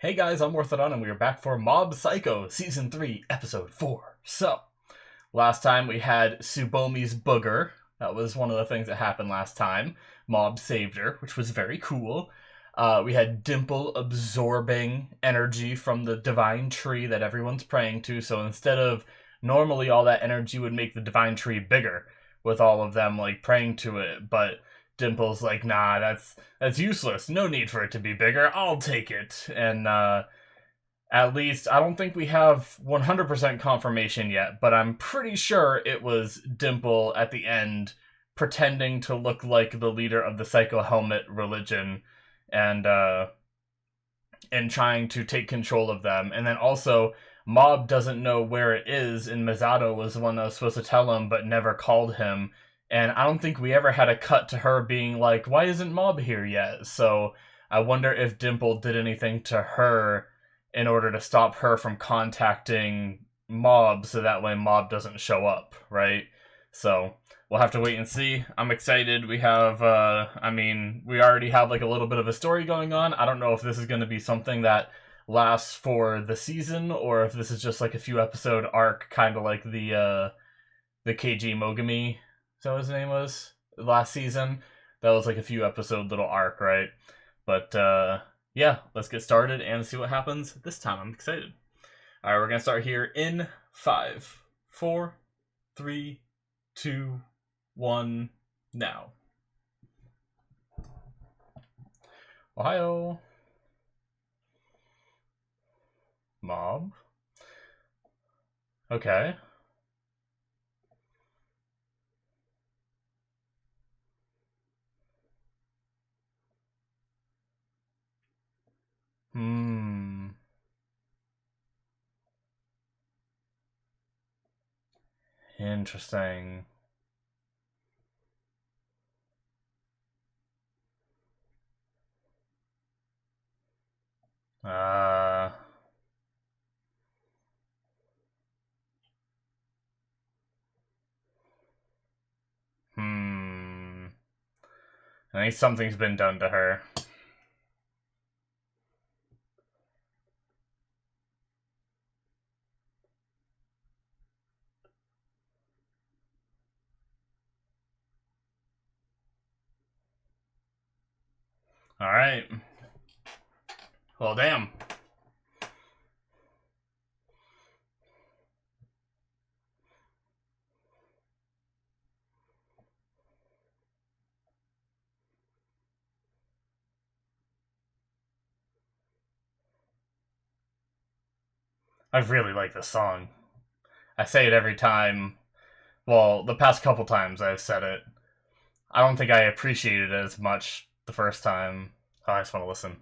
Hey guys, I'm Morthadon, and we are back for Mob Psycho Season 3, Episode 4. So, last time we had Tsubomi's booger. That was one of the things that happened last time. Mob saved her, which was very cool. We had Dimple absorbing energy from the divine tree that everyone's praying to, so instead of normally all that energy would make the divine tree bigger with all of them like praying to it, but Dimple's like, nah, that's useless. No need for it to be bigger. I'll take it. And at least I don't think we have 100% confirmation yet, but I'm pretty sure it was Dimple at the end pretending to look like the leader of the Psycho Helmet religion and trying to take control of them. And then also Mob doesn't know where it is, and Misato was the one that was supposed to tell him but never called him. And I don't think we ever had a cut to her being like, why isn't Mob here yet? So I wonder if Dimple did anything to her in order to stop her from contacting Mob so that way Mob doesn't show up, right? So we'll have to wait and see. I'm excited. We have, we already have like a little bit of a story going on. I don't know if this is going to be something that lasts for the season or if this is just like a few episode arc, kind of like the KG Mogami, is that what his name was? Last season. That was like a few episode little arc, right? But yeah, let's get started and see what happens this time. I'm excited. All right, we're gonna start here in 5, 4, 3, 2, 1, now. Ohio. Mob. Okay. Interesting. Uh... Hmm. I think something's been done to her. Alright. Well, damn. I really like this song. I say it every time. Well, the past couple times I've said it. I don't think I appreciated it as much the first time. Oh, I just want to listen.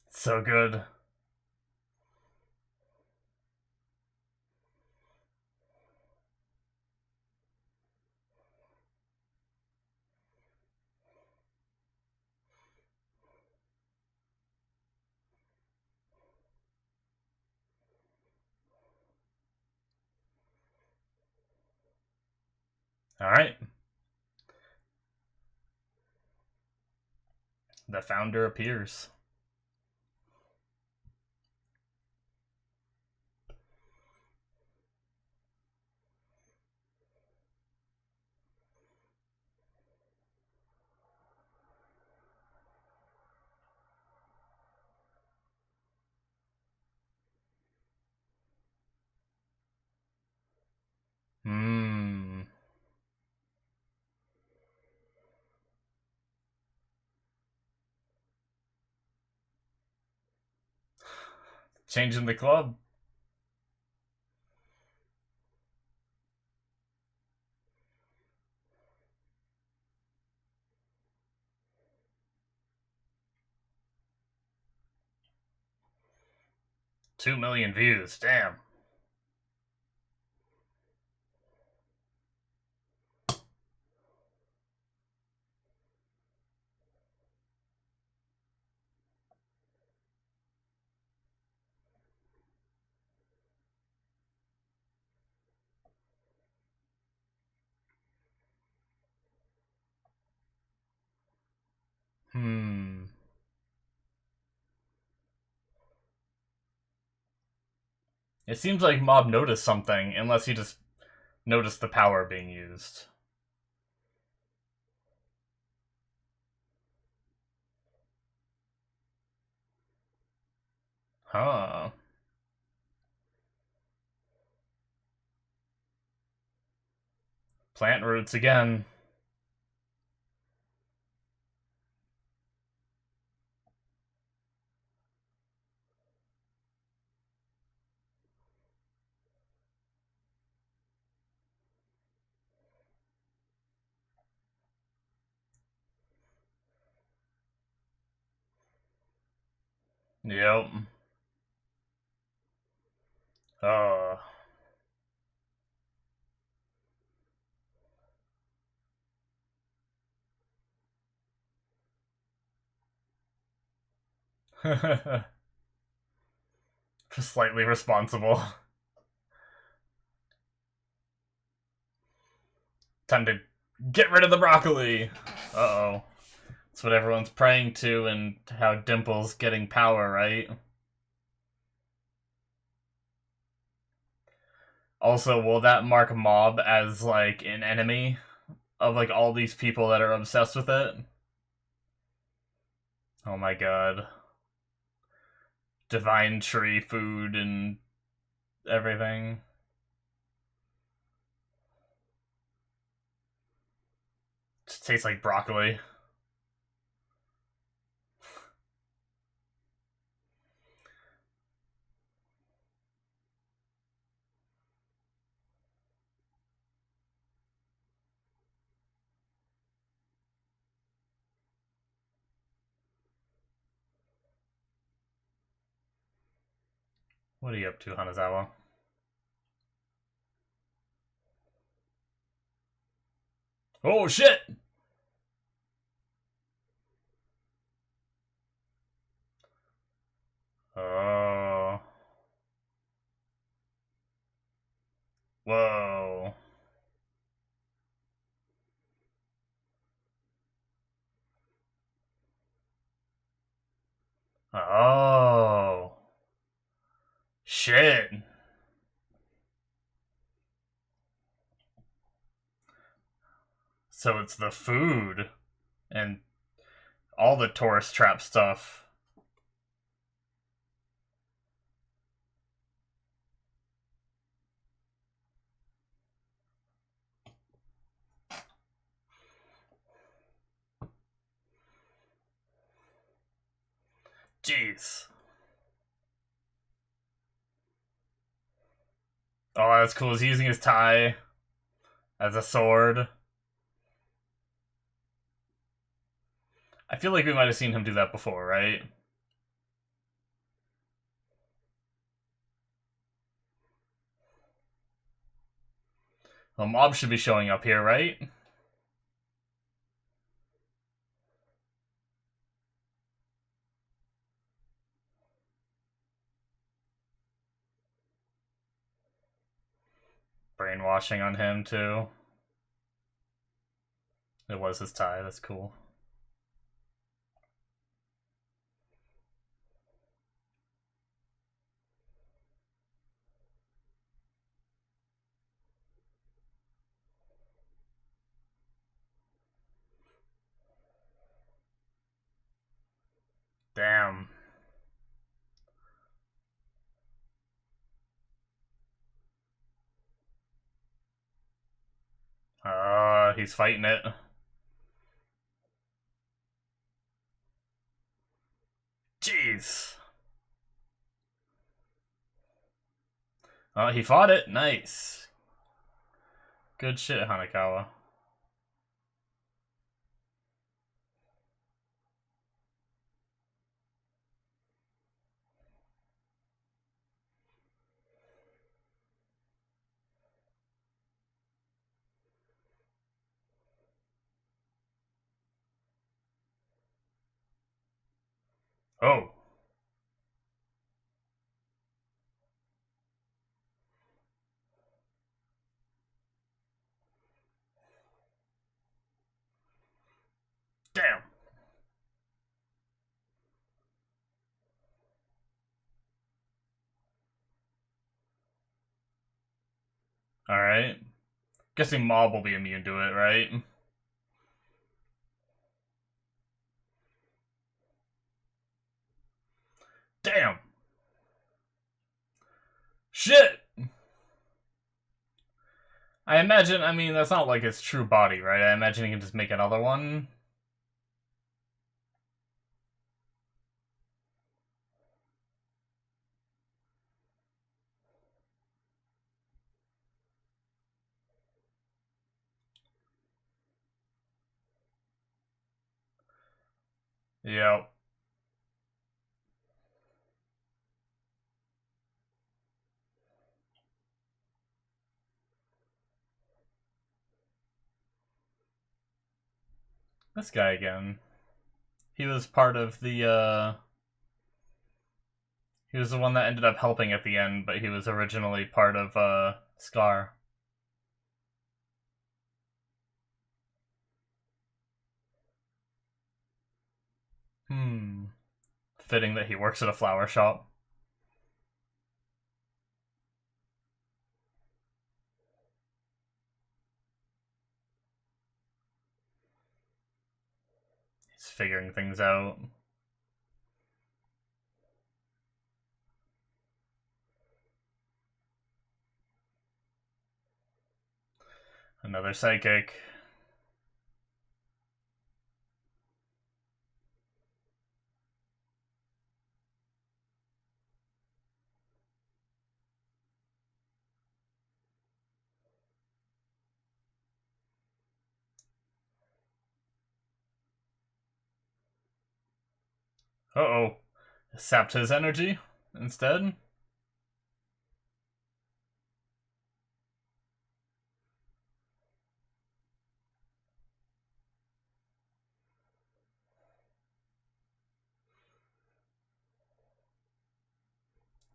It's so good. Alright. The founder appears. Hmm. Changing the club. $2 million views. Damn. It seems like Mob noticed something, unless he just noticed the power being used. Huh. Plant roots again. Yep. Oh. Just slightly responsible. Time to get rid of the broccoli. Uh-oh. That's what everyone's praying to, and how Dimple's getting power, right? Also, will that mark Mob as, like, an enemy of, like, all these people that are obsessed with it? Oh my god. Divine tree food and everything. Just tastes like broccoli. What are you up to, Hanazawa? Oh shit! Oh. Whoa. Oh. Shit. So it's the food and all the tourist trap stuff. Jeez. Oh, that's cool. He's using his tie as a sword. I feel like we might have seen him do that before, right? Well, Mob should be showing up here, right? Brainwashing on him, too. It was his tie. That's cool. Damn. He's fighting it. Jeez. He fought it. Nice. Good shit, Hanakawa. Oh. Damn. Alright. Guessing Mob will be immune to it, right? Damn! Shit! I imagine, I mean, that's not like its true body, right? I imagine he can just make another one. Yep. This guy again. He was part of the, He was the one that ended up helping at the end, but he was originally part of, Scar. Fitting that he works at a flower shop. He's figuring things out. Another psychic. Uh-oh. Sapped his energy instead?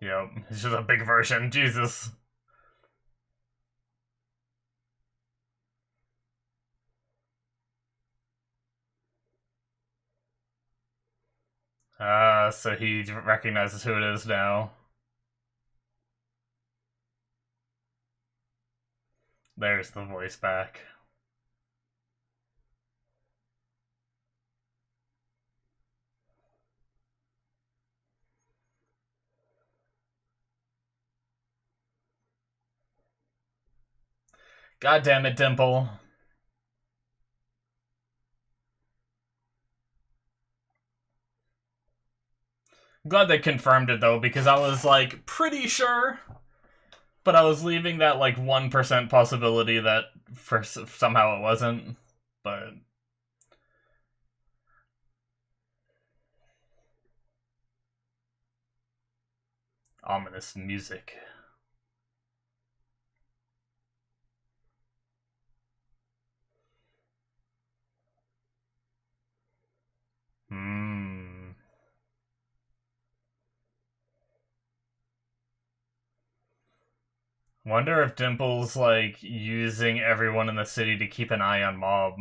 Yep, it's just a big version. Jesus. So he recognizes who it is now. There's the voice back. God damn it, Dimple. Glad they confirmed it, though, because I was, like, pretty sure, but I was leaving that, like, 1% possibility that somehow it wasn't, but... Ominous music. Wonder if Dimple's, like, using everyone in the city to keep an eye on Mob.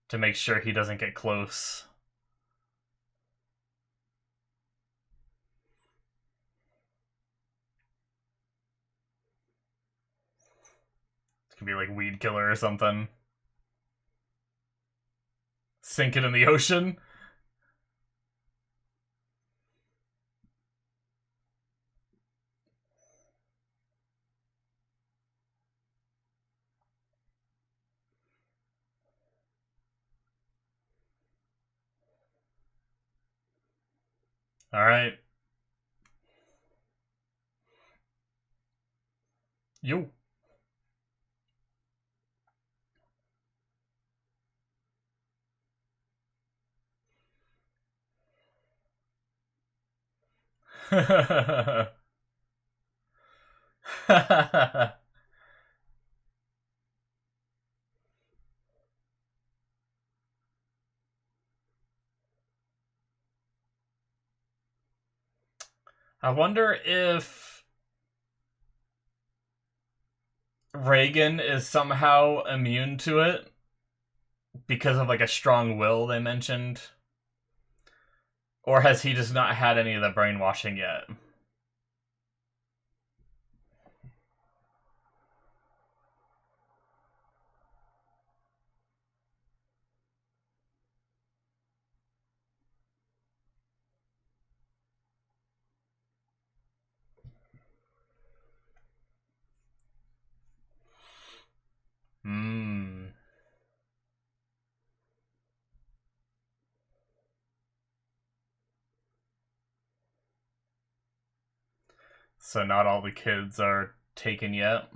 To make sure he doesn't get close. It could be like Weed Killer or something. Sink it in the ocean? Alright. Yo. I wonder if Reagan is somehow immune to it because of like a strong will they mentioned. Or has he just not had any of the brainwashing yet? So not all the kids are taken yet.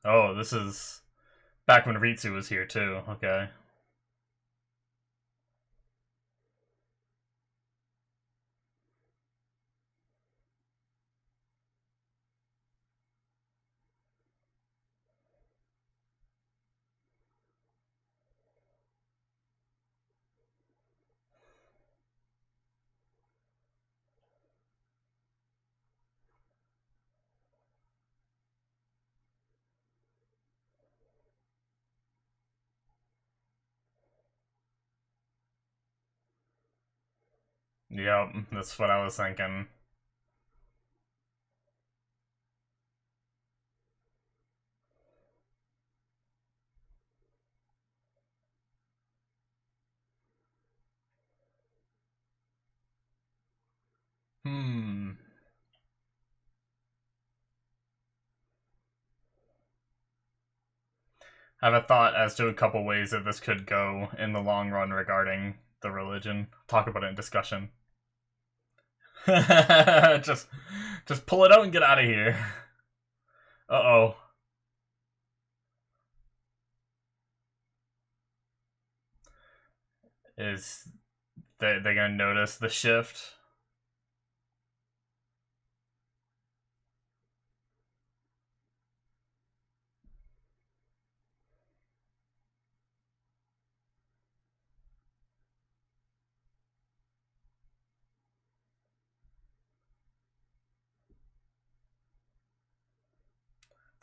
Oh, this is back when Ritsu was here too. Okay. Yep, that's what I was thinking. Hmm. I have a thought as to a couple ways that this could go in the long run regarding the religion. Talk about it in discussion. just pull it out and get out of here. Uh-oh. Is they're gonna notice the shift?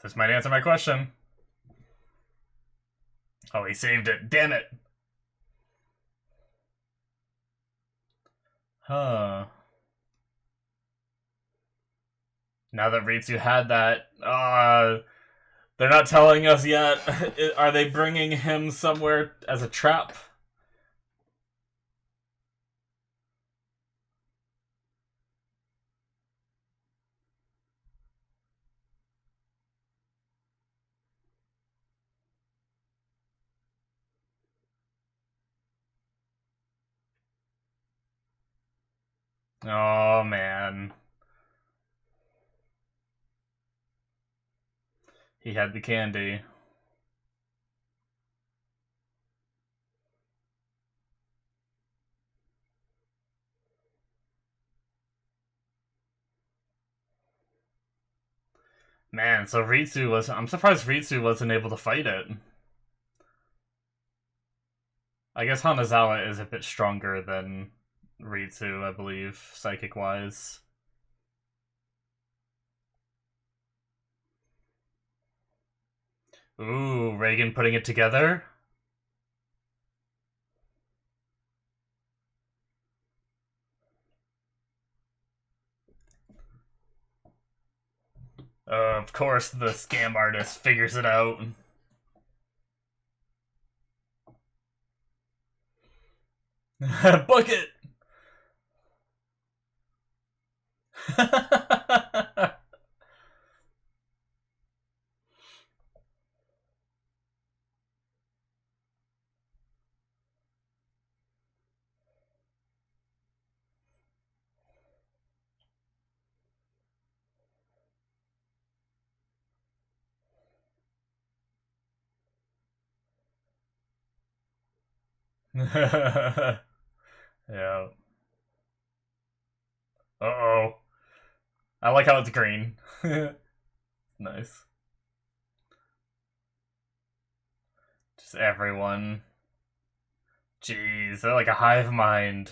This might answer my question. Oh, he saved it. Damn it. Huh. Now that Ritsu had that, they're not telling us yet. Are they bringing him somewhere as a trap? Oh, man. He had the candy. Man, so Ritsu was... I'm surprised Ritsu wasn't able to fight it. I guess Hanazawa is a bit stronger than Ritsu, I believe, psychic-wise. Ooh, Reagan putting it together? Of course, the scam artist figures it out. Book it! Yeah. Uh-oh. I like how it's green. Nice. Just everyone. Jeez, they're like a hive mind.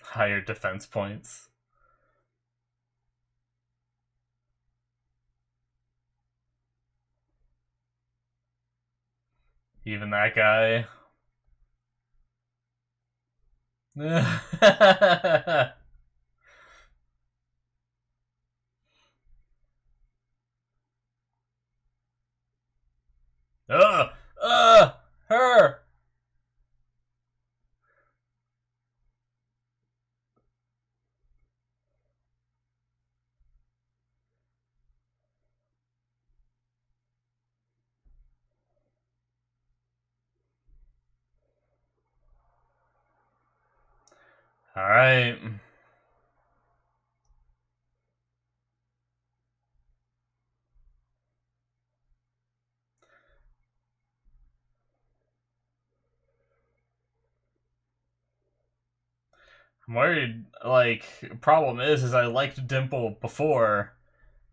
Higher defense points. Even that guy. Ugh! Ugh! Alright. I'm worried, like, problem is I liked Dimple before.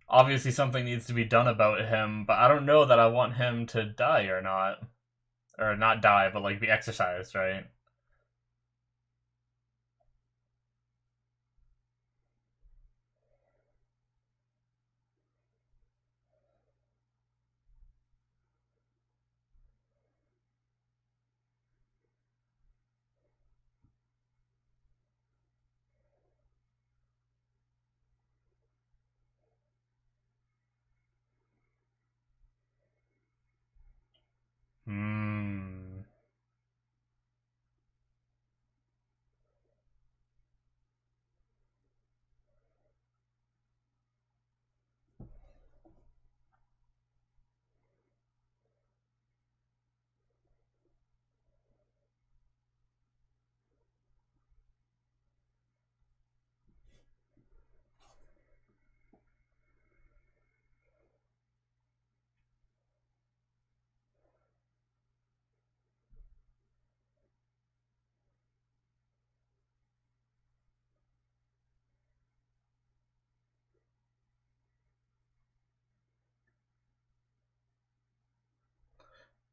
Obviously something needs to be done about him, but I don't know that I want him to die or not. Or not die, but, like, be exercised, right? Hmm.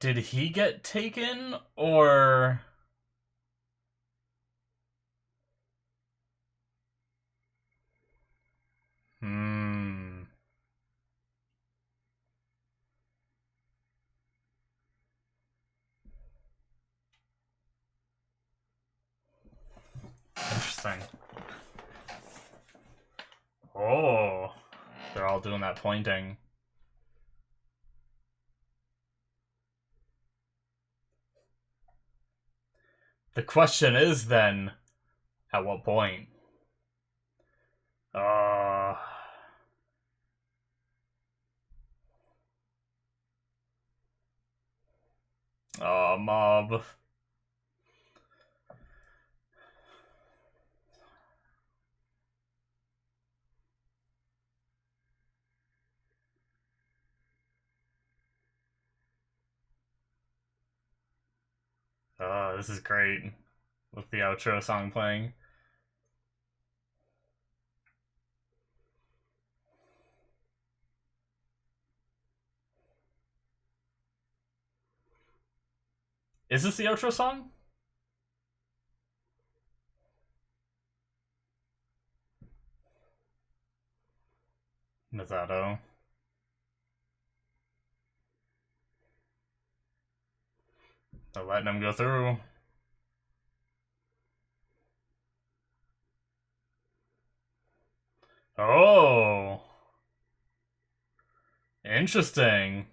Did he get taken, or... Hmm. Interesting. Oh. They're all doing that pointing. The question is, then, at what point? Uh... Oh, Mob. Oh, this is great. With the outro song playing. Is this the outro song? Misato. They're letting him go through. Oh. Interesting.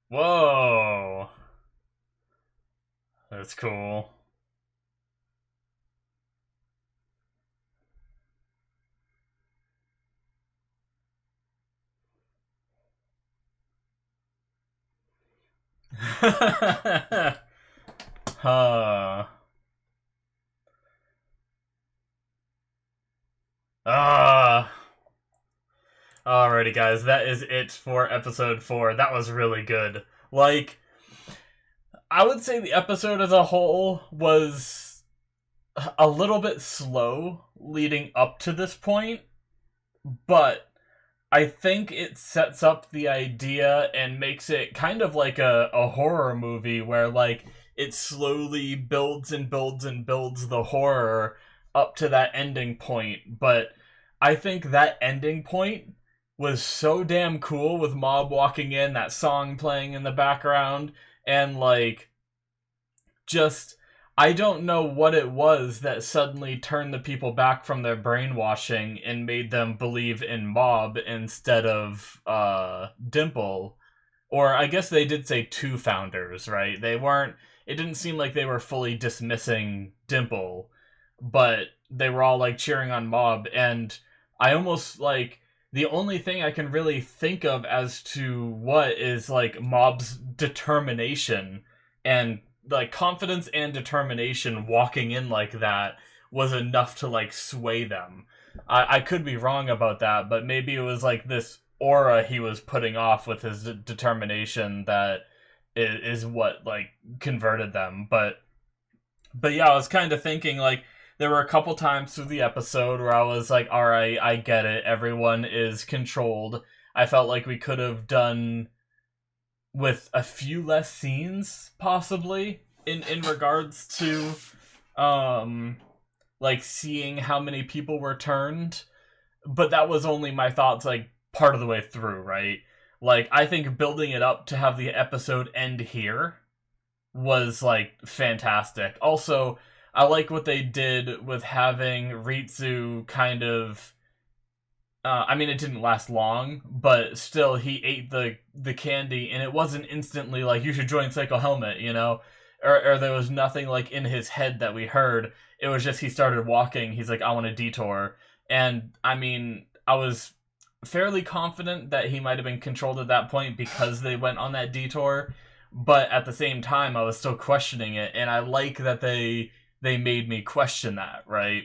Whoa. That's cool. Huh. Ah. Alrighty, guys, that is it for episode 4. That was really good. Like, I would say the episode as a whole was a little bit slow leading up to this point, but I think it sets up the idea and makes it kind of like a horror movie where, like, it slowly builds and builds and builds the horror up to that ending point. But I think that ending point was so damn cool with Mob walking in, that song playing in the background, and, like, just... I don't know what it was that suddenly turned the people back from their brainwashing and made them believe in Mob instead of Dimple. Or I guess they did say 2 founders, right? They weren't... It didn't seem like they were fully dismissing Dimple, but they were all, like, cheering on Mob, and I almost, like... The only thing I can really think of as to what is, like, Mob's determination and like confidence and determination walking in like that was enough to like sway them. I could be wrong about that, but maybe it was like this aura he was putting off with his determination that is what like converted them. But yeah, I was kind of thinking like there were a couple times through the episode where I was like, all right, I get it. Everyone is controlled. I felt like we could have done with a few less scenes, possibly, in regards to like seeing how many people were turned. But that was only my thoughts like part of the way through, right? Like I think building it up to have the episode end here was like fantastic. Also, I like what they did with having Ritsu kind of I mean, it didn't last long, but still, he ate the candy, and it wasn't instantly like you should join Psycho Helmet, you know, or there was nothing like in his head that we heard. It was just he started walking. He's like, I want a detour, and I mean, I was fairly confident that he might have been controlled at that point because they went on that detour, but at the same time, I was still questioning it, and I like that they made me question that. Right,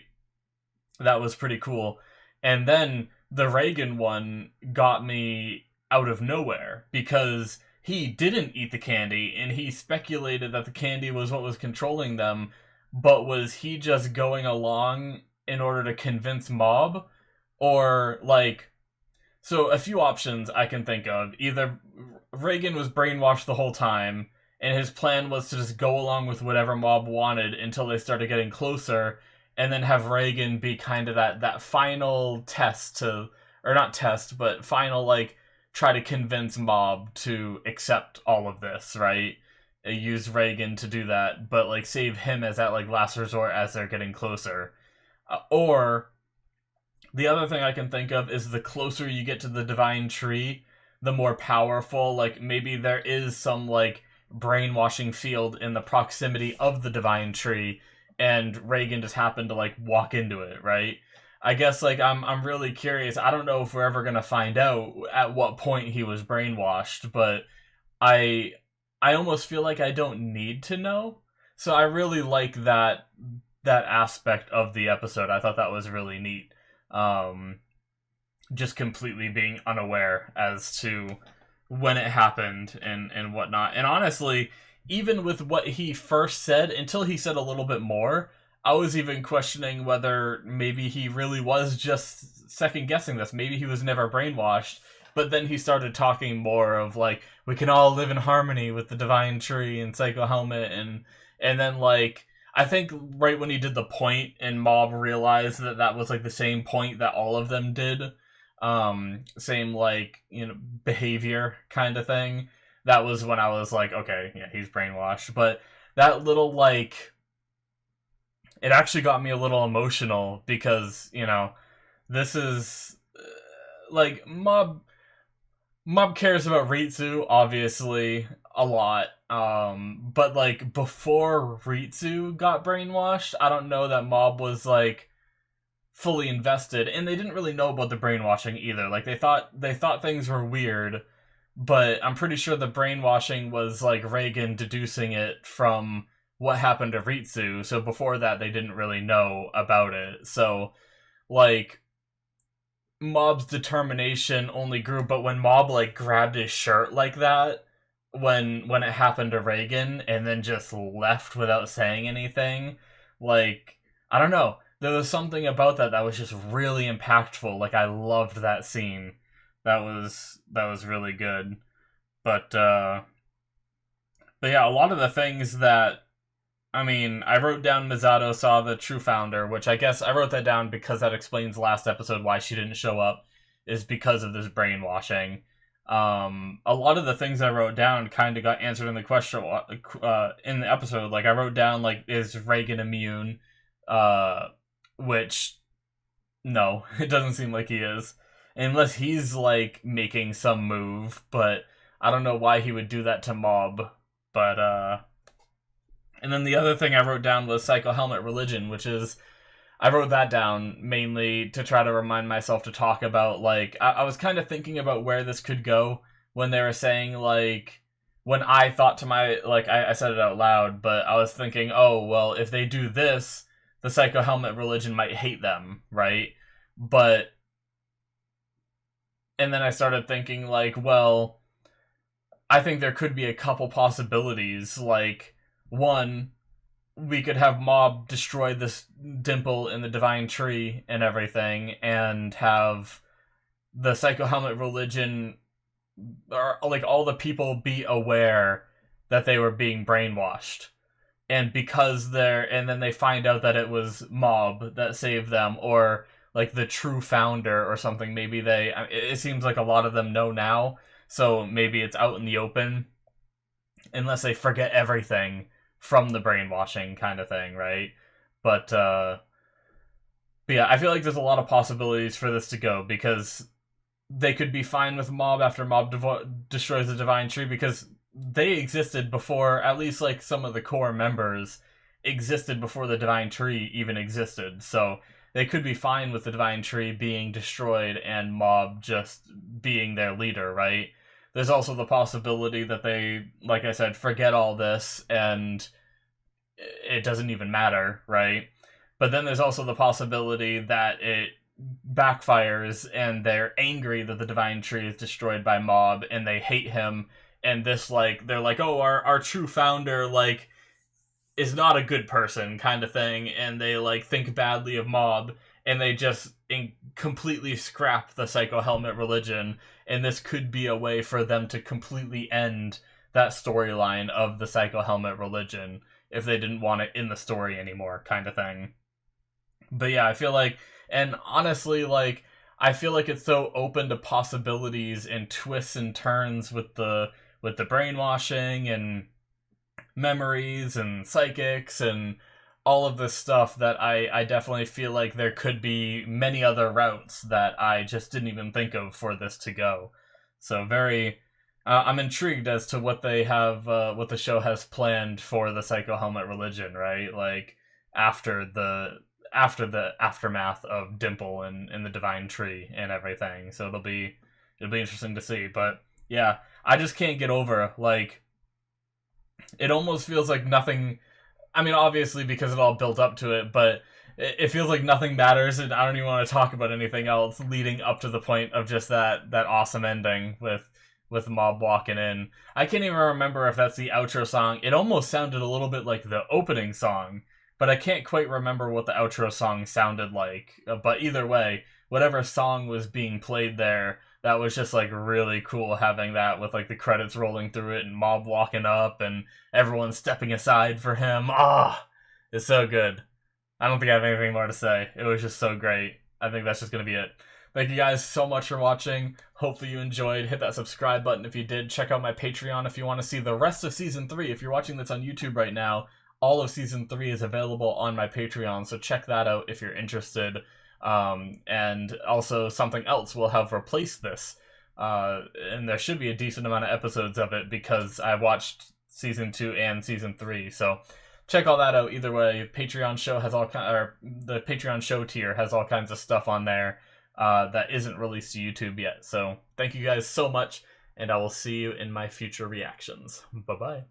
that was pretty cool, and then the Reagan one got me out of nowhere because he didn't eat the candy and he speculated that the candy was what was controlling them, but was he just going along in order to convince Mob? Or, like, so a few options I can think of. Either Reagan was brainwashed the whole time and his plan was to just go along with whatever Mob wanted until they started getting closer, and then have Reagan be kind of that final test to, or not test, but final like try to convince Mob to accept all of this, right? Use Reagan to do that, but like save him as that like last resort as they're getting closer. Or the other thing I can think of is the closer you get to the divine tree, the more powerful. Like maybe there is some like brainwashing field in the proximity of the divine tree, and Reagan just happened to like walk into it, right? I guess like I'm really curious. I don't know if we're ever gonna find out at what point he was brainwashed, but I I almost feel like I don't need to know. So I really like that aspect of the episode. I thought that was really neat. Um, just completely being unaware as to when it happened and whatnot. And honestly, even with what he first said, until he said a little bit more, I was even questioning whether maybe he really was just second guessing this. Maybe he was never brainwashed. But then he started talking more of like, we can all live in harmony with the divine tree and Psycho Helmet, and then like I think right when he did the point and Mob realized that that was like the same point that all of them did, same like, you know, behavior kind of thing. That was when I was like, okay, yeah, he's brainwashed. But that little like, it actually got me a little emotional because, you know, this is like Mob cares about Ritsu, obviously, a lot. But like before Ritsu got brainwashed, I don't know that Mob was like fully invested, and they didn't really know about the brainwashing either. Like they thought things were weird, but I'm pretty sure the brainwashing was like Reagan deducing it from what happened to Ritsu. So before that, they didn't really know about it. So like Mob's determination only grew, but when Mob like grabbed his shirt like that when it happened to Reagan and then just left without saying anything, like I don't know, there was something about that was just really impactful. Like I loved that scene. That was really good. But but yeah, a lot of the things that I mean, I wrote down Misato saw the true founder, which I guess I wrote that down because that explains last episode why she didn't show up, is because of this brainwashing. A lot of the things I wrote down kind of got answered in the question in the episode. Like I wrote down like, is Reagan immune? Which no, it doesn't seem like he is, unless he's like making some move. But I don't know why he would do that to Mob. But and then the other thing I wrote down was Psycho Helmet Religion, which is, I wrote that down mainly to try to remind myself to talk about, like, I was kind of thinking about where this could go when they were saying, like, when I thought to my, like, I said it out loud, but I was thinking, oh, well, if they do this, the Psycho Helmet religion might hate them, right? But, and then I started thinking, like, well, I think there could be a couple possibilities. Like, one, we could have Mob destroy this dimple in the Divine Tree and everything, and have the Psycho Helmet religion, or like all the people, be aware that they were being brainwashed. And because and then they find out that it was Mob that saved them, or like the true founder or something. Maybe it seems like a lot of them know now, so maybe it's out in the open, unless they forget everything from the brainwashing kind of thing, right? But yeah, I feel like there's a lot of possibilities for this to go, because they could be fine with Mob after Mob destroys the Divine Tree, because they existed before, at least like some of the core members existed before the Divine Tree even existed. So they could be fine with the Divine Tree being destroyed and Mob just being their leader, right? There's also the possibility that they, like I said, forget all this and it doesn't even matter, right? But then there's also the possibility that it backfires and they're angry that the Divine Tree is destroyed by Mob and they hate him, and this, like, they're like, oh, our true founder, like, is not a good person kind of thing, and they, like, think badly of Mob, and they just completely scrap the Psycho Helmet religion, and this could be a way for them to completely end that storyline of the Psycho Helmet religion if they didn't want it in the story anymore, kind of thing. But yeah, I feel like, and honestly, like, I feel like it's so open to possibilities and twists and turns with the brainwashing and memories and psychics and all of this stuff, that I definitely feel like there could be many other routes that I just didn't even think of for this to go. So I'm intrigued as to what they have, what the show has planned for the Psycho Helmet religion, right? Like, after the aftermath of Dimple and the Divine Tree and everything. So it'll be interesting to see. But yeah, I just can't get over, like, it almost feels like nothing. I mean, obviously because it all built up to it, but it feels like nothing matters, and I don't even want to talk about anything else leading up to the point of just that awesome ending with Mob walking in. I can't even remember if that's the outro song. It almost sounded a little bit like the opening song, but I can't quite remember what the outro song sounded like. But either way, whatever song was being played there, that was just, like, really cool, having that with, like, the credits rolling through it and Mob walking up and everyone stepping aside for him. It's so good. I don't think I have anything more to say. It was just so great. I think that's just going to be it. Thank you guys so much for watching. Hopefully you enjoyed. Hit that subscribe button if you did. Check out my Patreon if you want to see the rest of Season 3. If you're watching this on YouTube right now, all of Season 3 is available on my Patreon, so check that out if you're interested. And also something else will have replaced this. And there should be a decent amount of episodes of it, because I watched Season 2 and Season 3, so check all that out. Either way, Patreon show has the Patreon show tier has all kinds of stuff on there that isn't released to YouTube yet. So thank you guys so much, and I will see you in my future reactions. Bye-bye.